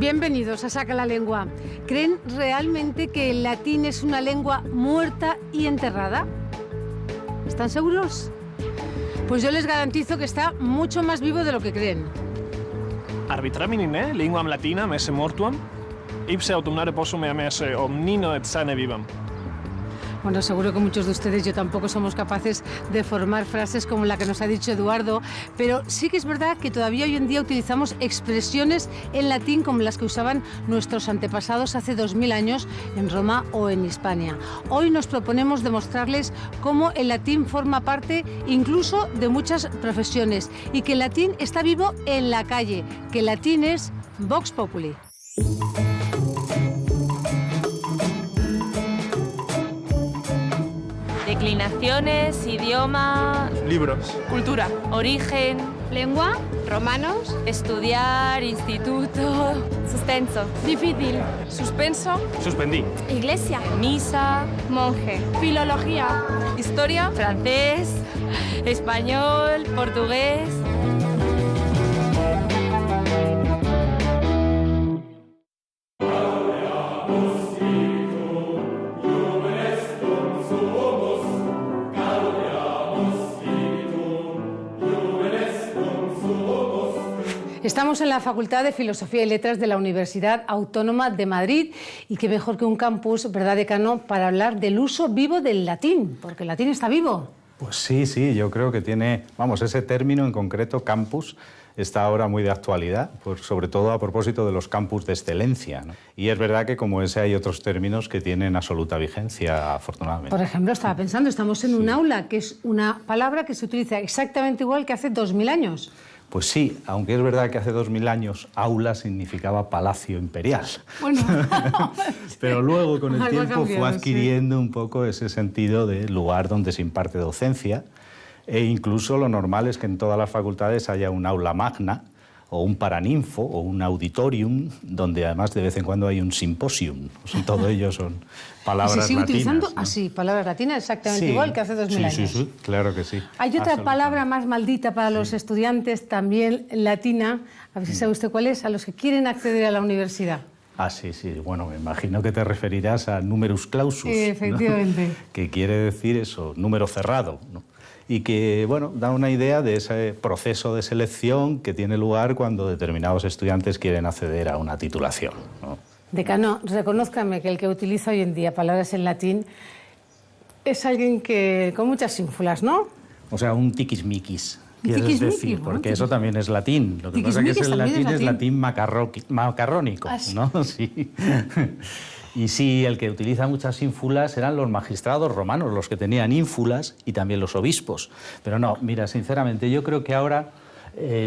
Bienvenidos a Saca la Lengua. ¿Creen realmente que el latín es una lengua muerta y enterrada? ¿Están seguros? Pues yo les garantizo que está mucho más vivo de lo que creen. Arbitramini linguam latinam esse mortuam, ipse autumnare possum eam esse omnino et sane vivam. Bueno, seguro que muchos de ustedes, yo tampoco, somos capaces de formar frases como la que nos ha dicho Eduardo, pero sí que es verdad que todavía hoy en día utilizamos expresiones en latín como las que usaban nuestros antepasados hace 2000 años en Roma o en Hispania. Hoy nos proponemos demostrarles cómo el latín forma parte incluso de muchas profesiones y que el latín está vivo en la calle, que el latín es Vox Populi. Declinaciones, idioma... Libros. Cultura. Origen. Lengua. Romanos. Estudiar, instituto. Suspenso. Difícil. Suspenso. Suspendí. Iglesia. Misa. Monje. Filología. Historia. Francés. Español. Portugués. Estamos en la Facultad de Filosofía y Letras de la Universidad Autónoma de Madrid y qué mejor que un campus, ¿verdad, decano?, para hablar del uso vivo del latín, porque el latín está vivo. Pues sí, yo creo que tiene, ese término en concreto, campus, está ahora muy de actualidad, sobre todo a propósito de los campus de excelencia, ¿no? Y es verdad que como ese hay otros términos que tienen absoluta vigencia, afortunadamente. Por ejemplo, estaba pensando, estamos en un aula, que es una palabra que se utiliza exactamente igual que hace 2000 años. Pues sí, aunque es verdad que hace 2000 años aula significaba palacio imperial. Bueno, pero luego con el tiempo cambiado, fue adquiriendo un poco ese sentido de lugar donde se imparte docencia, e incluso lo normal es que en todas las facultades haya un aula magna o un paraninfo o un auditorium, donde además de vez en cuando hay un simposium. Todo ello son palabras latinas. ¿Se sigue utilizando ¿no? así, palabras latinas, exactamente igual que hace 2000 años? Sí, claro que sí. Hay otra palabra más maldita para los estudiantes, también latina, a ver si sabe usted cuál es, a los que quieren acceder a la universidad. Ah, sí, bueno, me imagino que te referirás a numerus clausus, efectivamente, ¿no? Que quiere decir eso, número cerrado, ¿no? Y que, bueno, da una idea de ese proceso de selección que tiene lugar cuando determinados estudiantes quieren acceder a una titulación, ¿no? Decano, reconózcame que el que utiliza hoy en día palabras en latín es alguien que con muchas ínfulas, ¿no? O sea, un tiquismiquis, quieres decir, porque eso también es latín. Lo que pasa es que el latín es latín macarrónico, ¿no? Sí. Y sí, el que utiliza muchas ínfulas eran los magistrados romanos, los que tenían ínfulas, y también los obispos. Pero no, mira, sinceramente, yo creo que ahora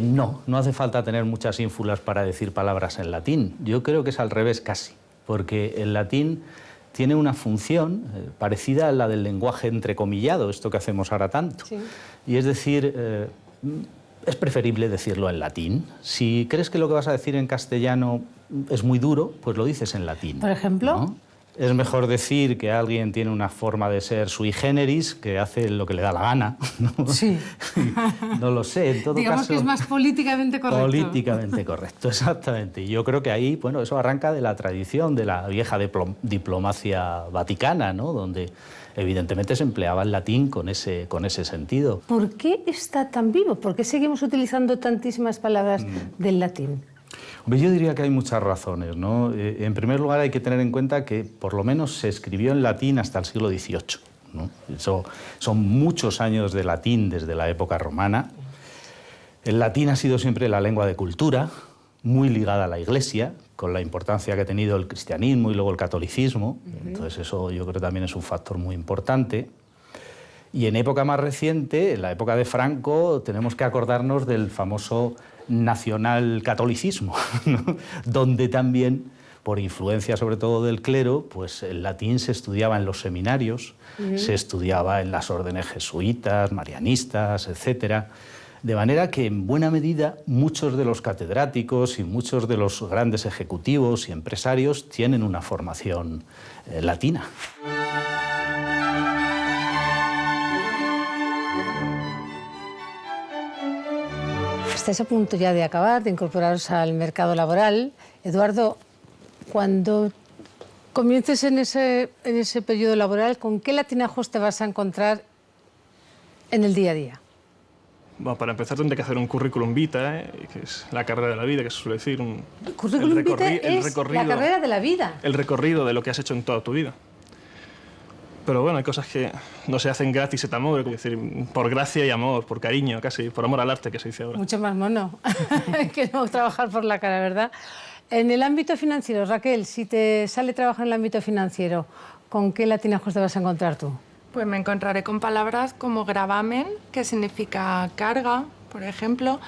no hace falta tener muchas ínfulas para decir palabras en latín. Yo creo que es al revés casi, porque el latín tiene una función parecida a la del lenguaje entrecomillado, esto que hacemos ahora tanto. Sí. Y es decir, es preferible decirlo en latín. Si crees que lo que vas a decir en castellano es muy duro, pues lo dices en latín. ¿Por ejemplo? ¿No? Es mejor decir que alguien tiene una forma de ser sui generis, que hace lo que le da la gana, ¿no? Sí. No lo sé, en todo Digamos caso... que es más políticamente correcto. Políticamente correcto, exactamente. Y yo creo que ahí, bueno, eso arranca de la tradición de la vieja diplomacia vaticana, ¿no? Donde evidentemente se empleaba el latín con ese sentido. ¿Por qué está tan vivo? ¿Por qué seguimos utilizando tantísimas palabras del latín? Hombre, yo diría que hay muchas razones, ¿no? En primer lugar, hay que tener en cuenta que por lo menos se escribió en latín hasta el siglo XVIII, ¿no? Eso son muchos años de latín desde la época romana. El latín ha sido siempre la lengua de cultura, muy ligada a la Iglesia, con la importancia que ha tenido el cristianismo y luego el catolicismo. Entonces eso yo creo también es un factor muy importante. Y en época más reciente, en la época de Franco, tenemos que acordarnos del famoso nacionalcatolicismo, ¿no? Donde también, por influencia sobre todo del clero, pues el latín se estudiaba en los seminarios, se estudiaba en las órdenes jesuitas, marianistas, etcétera. De manera que, en buena medida, muchos de los catedráticos y muchos de los grandes ejecutivos y empresarios tienen una formación latina. Estáis a punto ya de acabar, de incorporaros al mercado laboral. Eduardo, cuando comiences en ese periodo laboral, ¿con qué latinajos te vas a encontrar en el día a día? Bueno, para empezar tendré que hacer un currículum vitae, que es la carrera de la vida, que se suele decir. ¿El currículum vitae es la carrera de la vida? El recorrido de lo que has hecho en toda tu vida. Pero bueno, hay cosas que no se hacen gratis et amore, es decir, por gracia y amor, por cariño, casi, por amor al arte, que se dice ahora. Mucho más mono que no trabajar por la cara, ¿verdad? En el ámbito financiero, Raquel, si te sale trabajar en el ámbito financiero, ¿con qué latinajos te vas a encontrar tú? Pues me encontraré con palabras como gravamen, que significa carga, por ejemplo,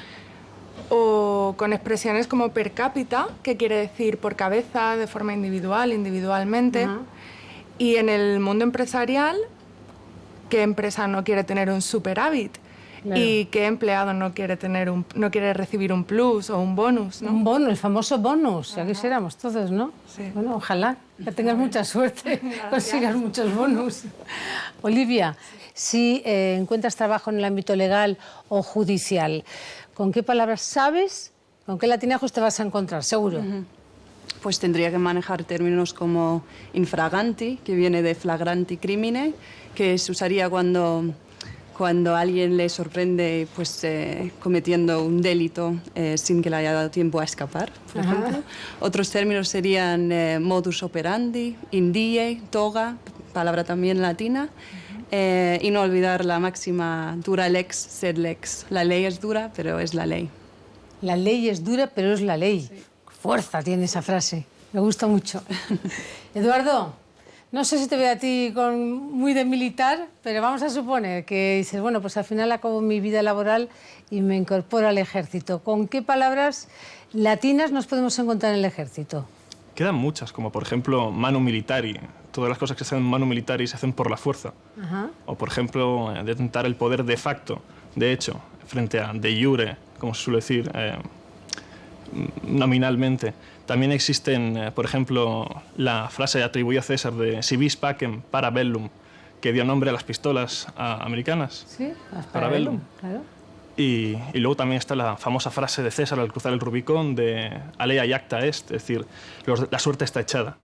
o con expresiones como per cápita, que quiere decir por cabeza, de forma individual, individualmente. Y en el mundo empresarial, ¿qué empresa no quiere tener un superávit? Claro. ¿Y qué empleado no quiere recibir un plus o un bonus, ¿no? Un bonus, el famoso bonus, ya quisiéramos todos, ¿no? Sí. Bueno, ojalá que tengas mucha suerte, consigas muchos bonus. Olivia, si encuentras trabajo en el ámbito legal o judicial, ¿con qué palabras sabes, con qué latinajos te vas a encontrar, seguro? Pues tendría que manejar términos como infraganti, que viene de flagranti crimine, que se usaría cuando alguien le sorprende pues, cometiendo un delito sin que le haya dado tiempo a escapar, por ejemplo. Otros términos serían modus operandi, indie, toga, palabra también latina, y no olvidar la máxima dura lex sed lex. La ley es dura, pero es la ley. La ley es dura, pero es la ley. Sí. Fuerza tiene esa frase, me gusta mucho. Eduardo, no sé si te veo a ti muy de militar, pero vamos a suponer que dices, bueno, pues al final acabo mi vida laboral y me incorporo al ejército. ¿Con qué palabras latinas nos podemos encontrar en el ejército? Quedan muchas, como por ejemplo manu militari. Todas las cosas que se hacen manu militari se hacen por la fuerza. O por ejemplo, detentar el poder de facto, de hecho, frente a de jure, como se suele decir nominalmente. También existen, por ejemplo, la frase atribuida a César de si vis pacem para bellum, que dio nombre a las pistolas americanas. Sí, las para bellum, claro. Y luego también está la famosa frase de César al cruzar el Rubicón de alea iacta est, es decir, la suerte está echada.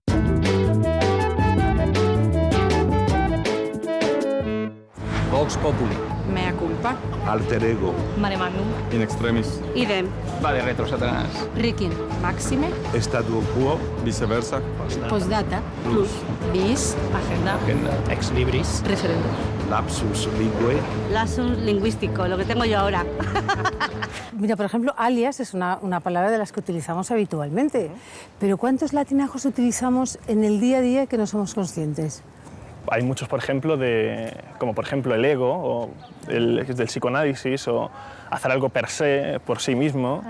Vox populi. Mea culpa. Alter ego. Mare magnum. In extremis. Idem. Vale, retro satanás. Riquín. Máxime. Statu quo, viceversa. Postdata. Plus. Bis. Agenda. Agenda. Ex libris. Referéndum. Lapsus linguae. Lapsus lingüístico, lo que tengo yo ahora. Mira, por ejemplo, alias es una palabra de las que utilizamos habitualmente. Pero ¿cuántos latinajos utilizamos en el día a día que no somos conscientes? Hay muchos, por ejemplo, como por ejemplo el ego, o del psicoanálisis, o hacer algo per se, por sí mismo,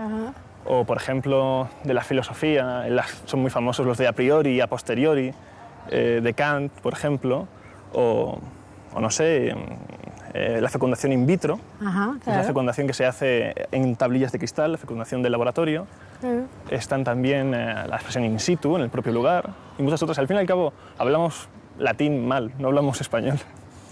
o por ejemplo de la filosofía, son muy famosos los de a priori y a posteriori, de Kant, por ejemplo, o no sé, la fecundación in vitro, Claro. Es la fecundación que se hace en tablillas de cristal, la fecundación del laboratorio. Están también la expresión in situ, en el propio lugar, y muchas otras. Al fin y al cabo, hablamos latín mal, no hablamos español.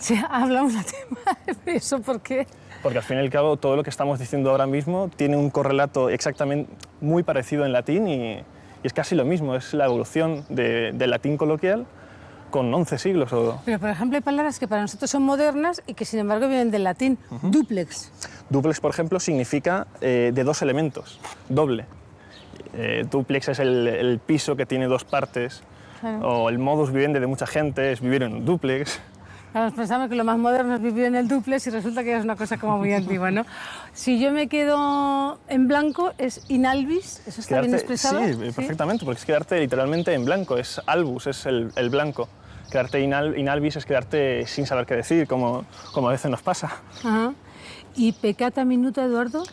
Sí, hablamos latín mal. ¿Eso por qué? Porque al fin y al cabo todo lo que estamos diciendo ahora mismo tiene un correlato exactamente muy parecido en latín y es casi lo mismo, es la evolución del latín coloquial con 11 siglos. Pero, por ejemplo, hay palabras que para nosotros son modernas y que, sin embargo, vienen del latín. Duplex. Duplex, por ejemplo, significa de dos elementos, doble. Duplex es el piso que tiene dos partes. Claro. O el modus vivendi de mucha gente es vivir en un dúplex. Claro, pensamos que lo más moderno es vivir en el dúplex y resulta que es una cosa como muy antigua, ¿no? Si yo me quedo en blanco, ¿es in albis? ¿Eso está bien expresado? Sí, perfectamente, porque es quedarte literalmente en blanco, es albus, es el blanco. Quedarte in albis es quedarte sin saber qué decir, como a veces nos pasa. ¿Y peccata minuta, Eduardo?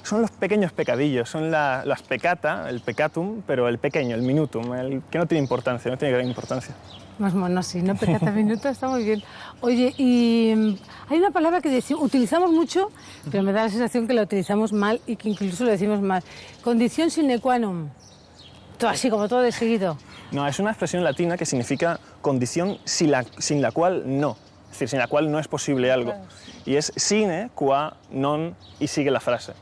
Son los pequeños pecadillos, son las peccata, el peccatum, pero el pequeño, el minutum, el que no tiene importancia, no tiene gran importancia. Más mono, sí, ¿no? Peccata minuta está muy bien. Oye, y hay una palabra que utilizamos mucho, pero me da la sensación que la utilizamos mal y que incluso lo decimos mal. Condición sine qua non. Todo así, como todo de seguido. No, es una expresión latina que significa condición sin la cual no. Es decir, sin la cual no es posible algo. Y es sine qua non y sigue la frase.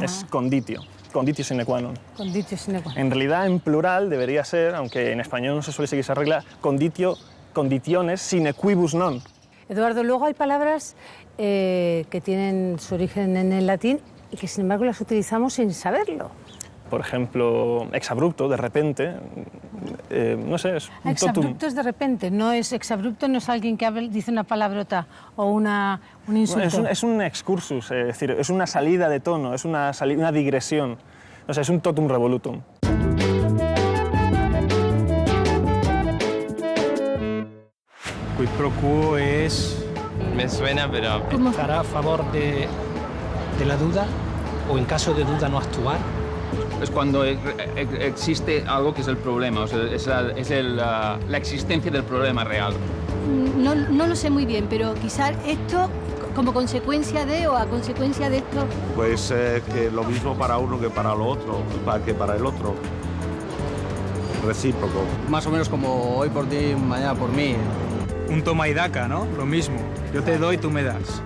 Es conditio. conditio sine qua non. Conditio sine qua non. En realidad, en plural debería ser, aunque en español no se suele seguir esa regla, conditiones sine quibus non. Eduardo, luego hay palabras que tienen su origen en el latín y que sin embargo las utilizamos sin saberlo. Por ejemplo, exabrupto, de repente, no sé, es un Exabrupto totum. es de repente, no es exabrupto, no es alguien que dice una palabrota o un insulto. Es un excursus, es decir, es una salida de tono, es una digresión. O sea, es un totum revolutum. Quid pro quo es... Me suena, pero... ¿Estar a favor de la duda o en caso de duda no actuar? Es cuando existe algo que es el problema, o sea, es la existencia del problema real. No lo sé muy bien, pero quizás esto como consecuencia de o a consecuencia de esto. Pues que lo mismo para uno que para lo otro, que para el otro. Recíproco. Más o menos como hoy por ti, mañana por mí. Un toma y daca, ¿no? Lo mismo. Yo te doy, tú me das.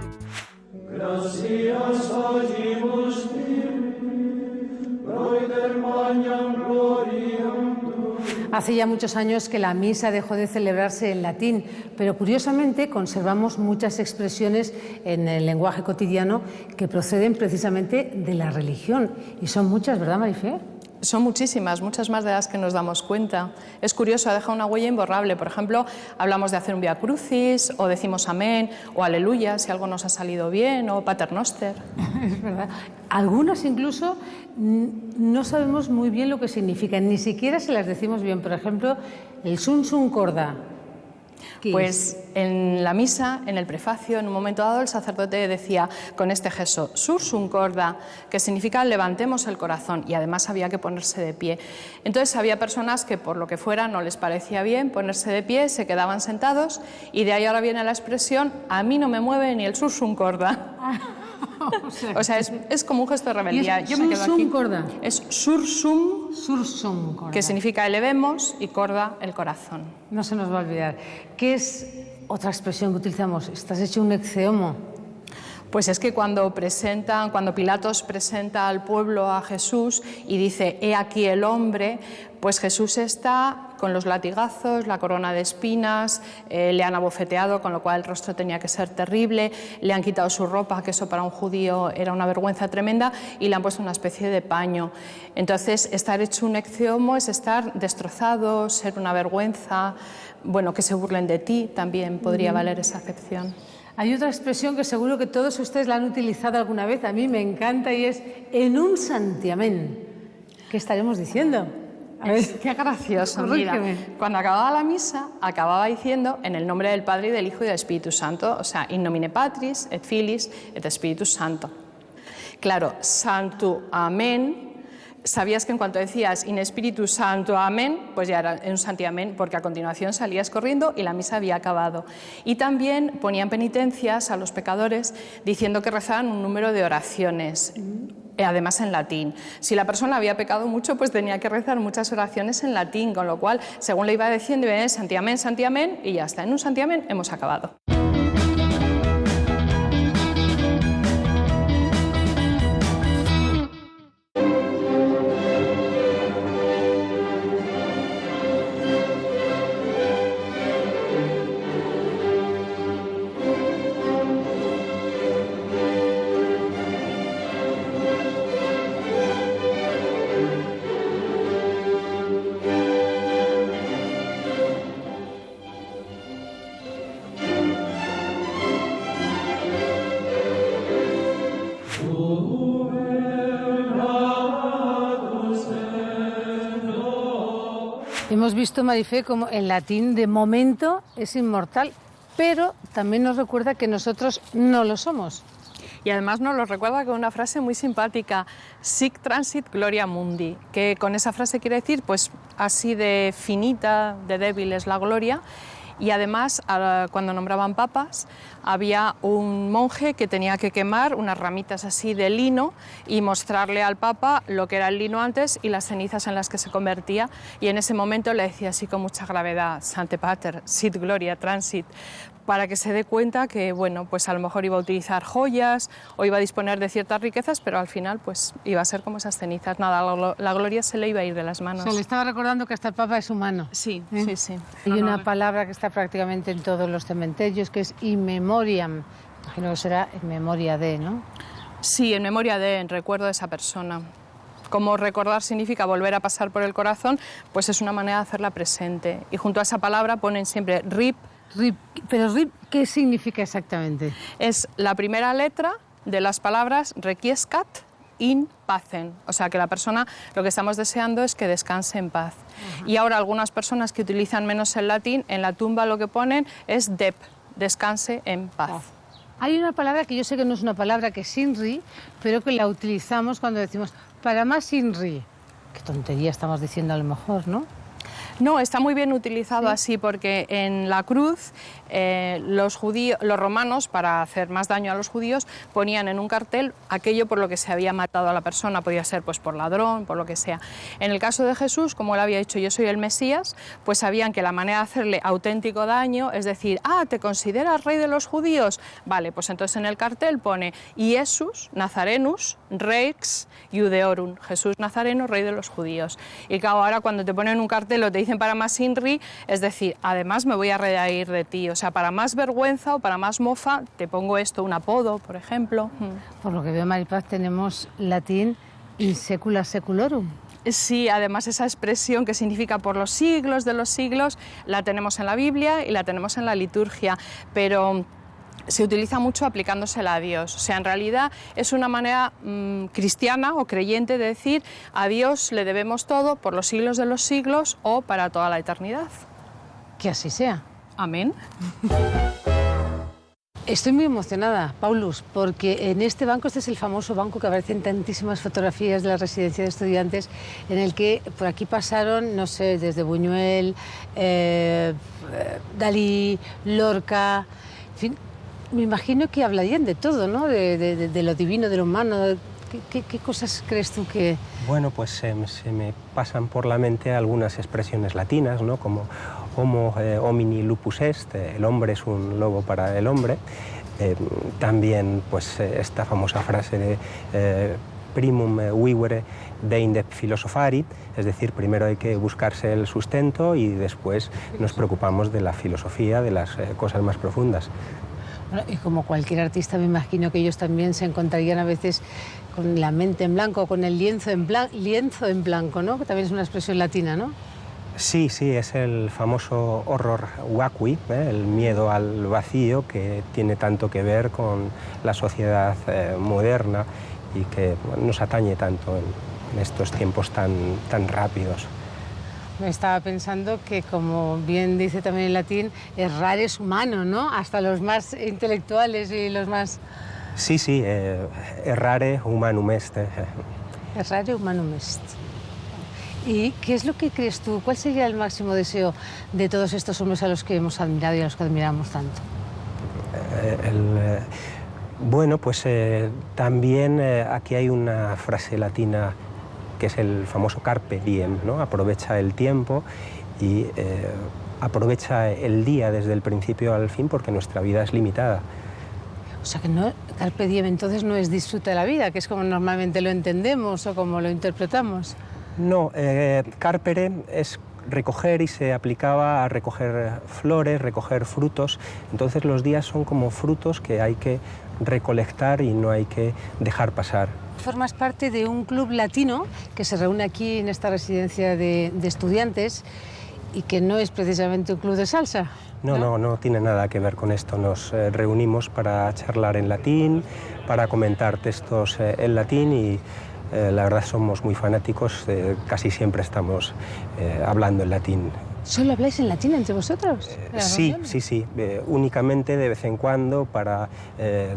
Hace ya muchos años que la misa dejó de celebrarse en latín, pero curiosamente conservamos muchas expresiones en el lenguaje cotidiano que proceden precisamente de la religión. Y son muchas, ¿verdad, Marifé? Son muchísimas, muchas más de las que nos damos cuenta. Es curioso, ha dejado una huella imborrable. Por ejemplo, hablamos de hacer un Vía Crucis, o decimos amén, o aleluya, si algo nos ha salido bien, o paternoster. Es verdad. Algunas incluso no sabemos muy bien lo que significan, ni siquiera se las decimos bien. Por ejemplo, el sum sum corda. Pues en la misa, en el prefacio, en un momento dado, el sacerdote decía con este gesto, sursum corda, que significa levantemos el corazón, y además había que ponerse de pie. Entonces había personas que por lo que fuera no les parecía bien ponerse de pie, se quedaban sentados, y de ahí ahora viene la expresión, a mí no me mueve ni el sursum corda. O sea, es como un gesto de rebeldía. Yo me quedo aquí. Corda. Es sursum, corda, que significa elevemos, y corda, el corazón. No se nos va a olvidar. ¿Qué es otra expresión que utilizamos? Estás hecho un exeomo. Pues es que cuando Pilatos presenta al pueblo a Jesús y dice, he aquí el hombre, pues Jesús está con los latigazos, la corona de espinas, le han abofeteado, con lo cual el rostro tenía que ser terrible, le han quitado su ropa, que eso para un judío era una vergüenza tremenda, y le han puesto una especie de paño. Entonces, estar hecho un exeomo es estar destrozado, ser una vergüenza, bueno, que se burlen de ti, también podría valer esa acepción. Hay otra expresión que seguro que todos ustedes la han utilizado alguna vez, a mí me encanta, y es en un santiamén. ¿Qué estaremos diciendo? A ver, qué gracioso. Mira, cuando acababa la misa, acababa diciendo en el nombre del Padre y del Hijo y del Espíritu Santo, o sea, in nomine Patris, et Filis, et Spiritus Santo. Claro, Santo Amén. Sabías que en cuanto decías in Spiritus Santo Amén, pues ya era un santiamén, porque a continuación salías corriendo y la misa había acabado. Y también ponían penitencias a los pecadores diciendo que rezaban un número de oraciones, además en latín. Si la persona había pecado mucho, pues tenía que rezar muchas oraciones en latín, con lo cual, según le iba diciendo, iba a santiamén, santiamén, y ya está. En un santiamén hemos acabado. Hemos visto, Marifé, como el latín de momento es inmortal, pero también nos recuerda que nosotros no lo somos. Y además nos lo recuerda con una frase muy simpática, sic transit gloria mundi, que con esa frase quiere decir, pues así de finita, de débil es la gloria, Y además, cuando nombraban papas, había un monje que tenía que quemar unas ramitas así de lino y mostrarle al papa lo que era el lino antes y las cenizas en las que se convertía, y en ese momento le decía así con mucha gravedad: Sancte Pater, sit gloria transit, para que se dé cuenta que, bueno, pues a lo mejor iba a utilizar joyas o iba a disponer de ciertas riquezas, pero al final pues iba a ser como esas cenizas, nada, la gloria se le iba a ir de las manos. O sea, le estaba recordando que hasta el Papa es humano. Sí, sí. Y una palabra que está prácticamente en todos los cementerios, que es in memoriam. Imagino que será en memoria de, ¿no? Sí, en memoria de, en recuerdo de esa persona. Como recordar significa volver a pasar por el corazón, pues es una manera de hacerla presente. Y junto a esa palabra ponen siempre rip. Pero rip, ¿qué significa exactamente? Es la primera letra de las palabras requiescat in pacem, o sea que la persona, lo que estamos deseando es que descanse en paz. Y ahora algunas personas que utilizan menos el latín, en la tumba lo que ponen es dep, descanse en paz. Hay una palabra que yo sé que no es una palabra, que es inri, pero que la utilizamos cuando decimos para más inri. Qué tontería estamos diciendo a lo mejor, ¿no? No, está muy bien utilizado así, porque en la cruz los romanos, para hacer más daño a los judíos, ponían en un cartel aquello por lo que se había matado a la persona, podía ser pues por ladrón, por lo que sea. En el caso de Jesús, como él había dicho yo soy el Mesías, pues sabían que la manera de hacerle auténtico daño es decir, ¿te consideras rey de los judíos? Vale, pues entonces en el cartel pone Iesus Nazarenus Rex Iudeorum, Jesús Nazareno, rey de los judíos. Y claro, ahora cuando te ponen un cartel o te dicen para más inri, es decir, además me voy a reír de ti, o sea, para más vergüenza o para más mofa te pongo esto, un apodo, por ejemplo. Por lo que veo, Maripaz, tenemos latín in secula seculorum. Sí, además esa expresión que significa por los siglos de los siglos la tenemos en la Biblia y la tenemos en la liturgia, pero se utiliza mucho aplicándosela a Dios. O sea, en realidad es una manera cristiana o creyente de decir a Dios le debemos todo por los siglos de los siglos o para toda la eternidad. Que así sea. Amén. Estoy muy emocionada, Paulus, porque en este banco, este es el famoso banco que aparece en tantísimas fotografías de la residencia de estudiantes, en el que por aquí pasaron, no sé, desde Buñuel, Dalí, Lorca, en fin, me imagino que hablarían de todo, ¿no? De lo divino, de lo humano. ¿Qué cosas crees tú que...? Bueno, pues se me pasan por la mente algunas expresiones latinas, ¿no? Como homo homini lupus est, el hombre es un lobo para el hombre. También pues esta famosa frase de primum vivere deinde philosophari, es decir, primero hay que buscarse el sustento y después nos preocupamos de la filosofía, de las cosas más profundas. Bueno, y como cualquier artista, me imagino que ellos también se encontrarían a veces con la mente en blanco, con el lienzo en blanco, ¿no? Que también es una expresión latina, ¿no? Sí, es el famoso horror vacui, el miedo al vacío, que tiene tanto que ver con la sociedad moderna y que nos atañe tanto en estos tiempos tan rápidos. Me estaba pensando que, como bien dice también en latín, errar es humano, ¿no? Hasta los más intelectuales y los más... Sí, errare humanum est. Errare humanum est. ¿Y qué es lo que crees tú? ¿Cuál sería el máximo deseo de todos estos hombres a los que hemos admirado y a los que admiramos tanto? Bueno, pues también aquí hay una frase latina que es el famoso carpe diem, ¿no? Aprovecha el tiempo y aprovecha el día desde el principio al fin, porque nuestra vida es limitada. O sea que no, carpe diem entonces no es disfruta de la vida, que es como normalmente lo entendemos o como lo interpretamos. No, carpere es recoger y se aplicaba a recoger flores, recoger frutos. Entonces los días son como frutos que hay que recolectar y no hay que dejar pasar. Formas parte de un club latino que se reúne aquí en esta residencia de estudiantes y que no es precisamente un club de salsa. No tiene nada que ver con esto. Nos reunimos para charlar en latín, para comentar textos en latín y la verdad somos muy fanáticos, casi siempre estamos hablando en latín. ¿Solo habláis en latín entre vosotros? Sí. Únicamente de vez en cuando, para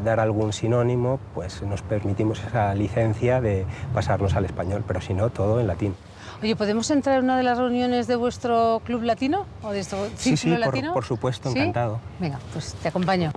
dar algún sinónimo, pues nos permitimos esa licencia de pasarnos al español, pero si no, todo en latín. Oye, ¿podemos entrar en una de las reuniones de vuestro club latino? ¿O de vuestro círculo latino? Por supuesto, ¿Sí? encantado. Venga, pues te acompaño.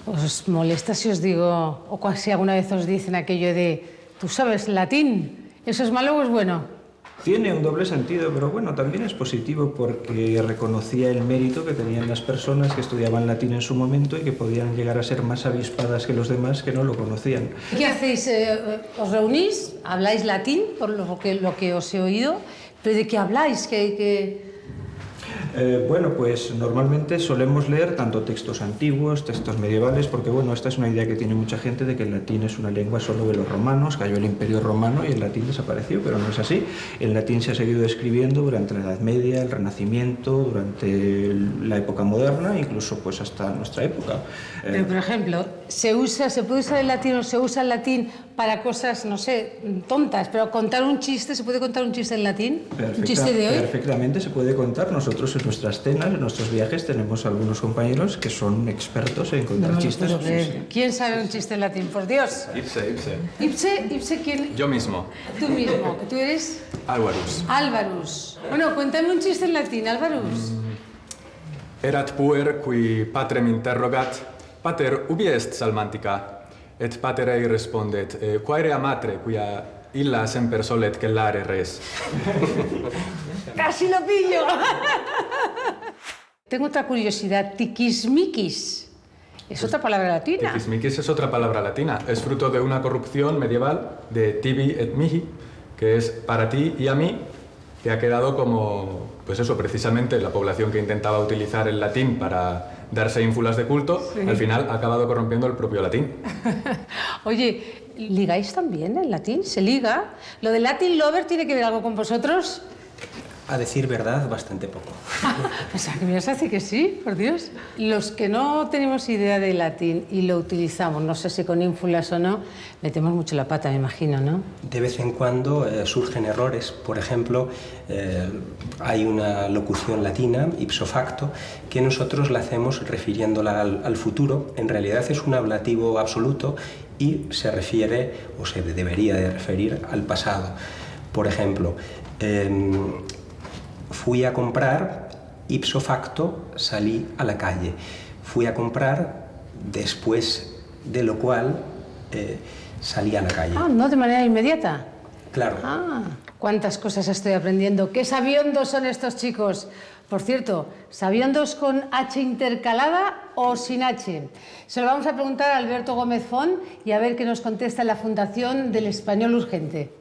¿Os molesta si os digo, o si alguna vez os dicen aquello de ¿tú sabes latín? ¿Eso es malo o es bueno? Tiene un doble sentido, pero bueno, también es positivo porque reconocía el mérito que tenían las personas que estudiaban latín en su momento y que podían llegar a ser más avispadas que los demás que no lo conocían. ¿Qué hacéis? ¿Os reunís? ¿Habláis latín? Por lo que os he oído. ¿Pero de qué habláis? Bueno, pues normalmente solemos leer tanto textos antiguos, textos medievales, porque bueno, esta es una idea que tiene mucha gente de que el latín es una lengua solo de los romanos, cayó el Imperio Romano y el latín desapareció, pero no es así. El latín se ha seguido escribiendo durante la Edad Media, el Renacimiento, durante la época moderna, incluso pues hasta nuestra época. Pero, por ejemplo, ¿se puede usar el latín o se usa el latín para cosas, no sé, tontas, pero contar un chiste, ¿se puede contar un chiste en latín? ¿Un chiste de hoy? Perfectamente se puede contar. Nosotros en nuestras cenas, en nuestros viajes, tenemos algunos compañeros que son expertos en contar chistes. Sí. ¿Quién sabe un chiste en latín? Por Dios. ¿Ipse quién? Yo mismo. Tú mismo. ¿Tú eres? Álvarus. Álvarus. Bueno, cuéntame un chiste en latín, Álvarus. Erat puer qui patrem interrogat, pater, ubi est salmantica? Et pater ei respondet, quaerea matre, quia illa semper solet cellare res. ¡Casi lo pillo! Tengo otra curiosidad. Tiquismiquis. Es otra palabra latina. Tiquismiquis es otra palabra latina. Es fruto de una corrupción medieval de tibi et mihi, que es para ti y a mí, que ha quedado como, pues eso, precisamente la población que intentaba utilizar el latín para darse ínfulas de culto, sí, al final ha acabado corrompiendo el propio latín. Oye, ¿ligáis también en latín? ¿Se liga? ¿Lo de Latin Lover tiene que ver algo con vosotros? A decir verdad, bastante poco. Pues a mí me hace que sí, por Dios. Los que no tenemos idea de latín y lo utilizamos, no sé si con ínfulas o no, metemos mucho la pata, me imagino, ¿no? De vez en cuando surgen errores. Por ejemplo, hay una locución latina, ipso facto, que nosotros la hacemos refiriéndola al futuro. En realidad es un ablativo absoluto y se refiere, o se debería de referir, al pasado. Por ejemplo, fui a comprar, ipso facto, salí a la calle. Fui a comprar, después de lo cual salí a la calle. Ah, no de manera inmediata. Claro. Ah, cuántas cosas estoy aprendiendo. ¡Qué sabiondos son estos chicos! Por cierto, ¿sabiondos con H intercalada o sin H? Se lo vamos a preguntar a Alberto Gómez Font y a ver qué nos contesta la Fundación del Español Urgente.